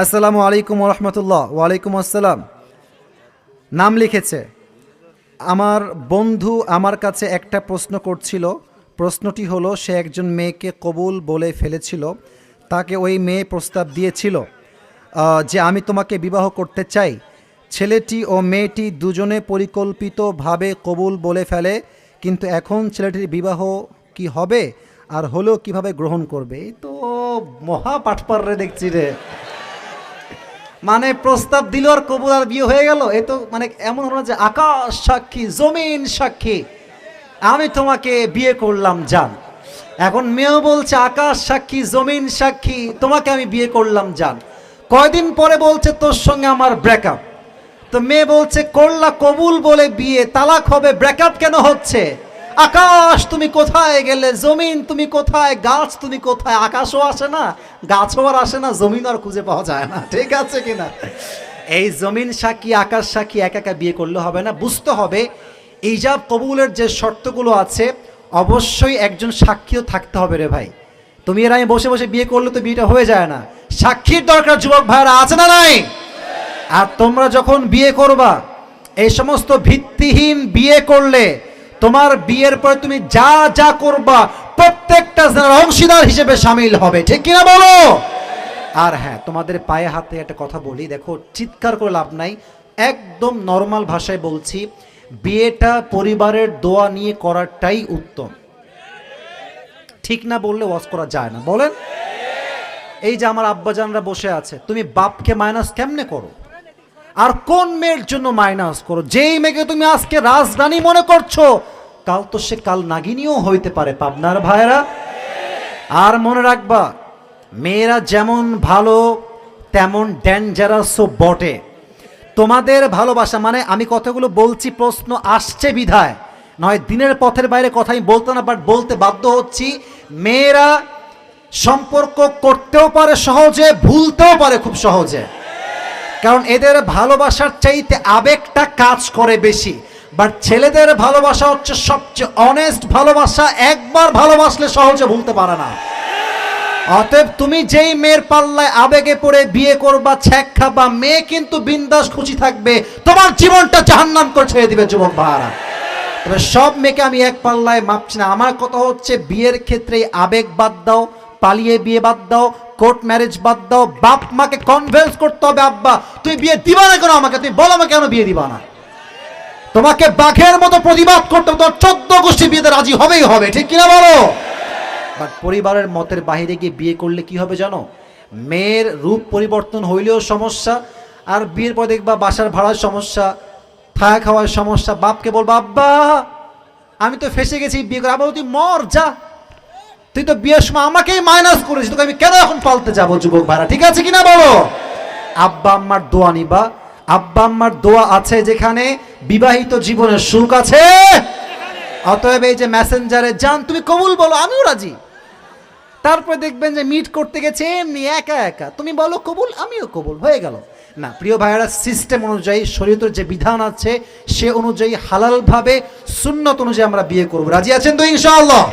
আসসালামু আলাইকুম রহমতুল্লাহ। ওয়ালাইকুম আসসালাম। নাম লিখেছে। আমার বন্ধু আমার কাছে একটা প্রশ্ন করছিল। প্রশ্নটি হলো, সে একজন মেয়েকে কবুল বলে ফেলেছিল। তাকে ওই মেয়ে প্রস্তাব দিয়েছিল যে আমি তোমাকে বিবাহ করতে চাই। ছেলেটি ও মেয়েটি দুজনে পরিকল্পিতভাবে কবুল বলে ফেলে, কিন্তু এখন ছেলেটির বিবাহ কি হবে, আর হলেও কিভাবে গ্রহণ করবে? এই তো মহা পাঠপার রে দেখছি রে। মানে প্রস্তাব দিল আর কবুল আর বিয়ে হয়ে গেল। এ তো মানে এমন হলো যে আকাশ সাক্ষী জমিন সাক্ষী আমি তোমাকে বিয়ে করলাম জান। এখন মেয়েও বলছে আকাশ সাক্ষী জমিন সাক্ষী তোমাকে আমি বিয়ে করলাম জান। কয়দিন পরে বলছে তোর সঙ্গে আমার ব্রেকআপ। তো মেয়ে বলছে করলা কবুল বলে বিয়ে, তালাক হবে, ব্রেকআপ কেন হচ্ছে? আকাশ তুমি কোথায় গেলে, জমিন তুমি কোথায়, গাছ তুমি কোথায়? আকাশও আসে না, গাছও আর আসে না, জমিন আর খুঁজে পাওয়া যায় না। ঠিক আছে কিনা? এই জমিন সাক্ষী আকাশ সাক্ষী একা একা বিয়ে করলে হবে না, বুঝতে হবে ইজাব কবুলের যে শর্তগুলো আছে অবশ্যই একজন সাক্ষীও থাকতে হবে রে ভাই। তুমি এর আমি বসে বসে বিয়ে করলে তো বিয়েটা হয়ে যায় না, সাক্ষীর দরকার। যুবক ভাইরা আছে না নাই? আর তোমরা যখন বিয়ে করবা, এই সমস্ত ভিত্তিহীন বিয়ে করলে তোমার বিয়ের পরে তুমি যা যা করবা প্রত্যেকটা অংশীদার হিসেবে সামিল হবে। ঠিক কিনা বলো? আর হ্যাঁ, তোমাদের পায়ে হাতে একটা কথা বলি, দেখো চিৎকার করে লাভ নাই, একদম নর্মাল ভাষায় বলছি, বিয়েটা পরিবারের দোয়া নিয়ে করাটাই উত্তম। ঠিক না বললে ওয়াজ করা যায় না, বলেন? এই যে আমার আব্বাজানরা বসে আছে, তুমি বাপকে মাইনাস কেমনে করো? আর কোন মেয়ের জন্য মাইনাস করো? যেই মেয়েকে তুমি আজকে রাজরানী মনে করছো, কাল তো সে কাল নাগিনীও হইতে পারে, পাবনার ভাইরা। আর মনে রাখবা, মেয়েরা যেমন ভালো তেমন ডেঞ্জারাসও বটে। তোমাদের ভালোবাসা মানে, আমি কথাগুলো বলছি প্রশ্ন আসছে বিধায়, নয় দিনের পথের বাইরে কথা আমি বলতে না, বাট বলতে বাধ্য হচ্ছি। মেয়েরা সম্পর্ক করতেও পারে সহজে, ভুলতেও পারে খুব সহজে, কারণ এদের ভালোবাসার চাইতে আবেগটা কাজ করে বেশি। বাট ছেলেদের ভালোবাসা হচ্ছে সবচেয়ে অনেস্ট ভালোবাসা, একবার ভালোবাসলে সহজে ভুলতে পারে না। অতএব তুমি যেই মেয়ের পাল্লায় আবেগে পড়ে বিয়ে করবা, ছ্যাক খাবা, মেয়ে কিন্তু বিন্দাস খুশি থাকবে, তোমার জীবনটা জাহান্নাম করে ছেড়ে দিবে। যুবক ভাইরা, তবে সব মেয়েকে আমি এক পাল্লায় মাপছি না। আমার কথা হচ্ছে, বিয়ের ক্ষেত্রে আবেগ বাদ দাও, পালিয়ে বিয়ে বাদ দাও, কোর্ট ম্যারেজ বাদ দাও, বাপ মাকে কনভিন্স করতে হবে, আব্বা তুই বিয়ে দিবা না কেন আমাকে, তুমি বলো আমাকে কেন বিয়ে দিবা না। তোমাকে বাঘের মতো প্রতিবাদ করতে হবে, তোমার 14 গোষ্ঠী বিয়েতে রাজি হবেই হবে। ঠিক কিনা বলো? বাট পরিবারের মতের বাইরে গিয়ে বিয়ে করলে কি হবে জানো? মেয়ের রূপ পরিবর্তন হইলেও সমস্যা, আর বিয়ের পর দেখবা বাসার ভাড়ার সমস্যা, থাকা খাওয়ার সমস্যা। বাপকে বলবো আব্বা আমি তো ফেসে গেছি বিয়ে করে। আব্বা তুই মর যা, তুই তো বিয়ের সময় আমাকেই মাইনাস করেছিস, তোকে আমি কেন এখন পালতে যাবো? যুবক ভাইরা ঠিক আছে কিনা বলো? আব্বা আম্মার দোয়া নিবা। আব্বা আম্মার দোয়া আছে যেখানে, বিবাহিত জীবনের সুখ আছে। অতএব এই যে মেসেঞ্জারে যান, তুমি কবুল বলো, আমিও রাজি। তারপরে দেখবেন যে মিট করতে গেছে এমনি একা একা, তুমি বলো কবুল, আমিও কবুল, হয়ে গেল। না প্রিয় ভাইয়েরা, সিস্টেম অনুযায়ী শরীয়তের যে বিধান আছে সে অনুযায়ী হালালভাবে সুন্নত অনুযায়ী আমরা বিয়ে করবো। রাজি আছেন তো ইনশাআল্লাহ?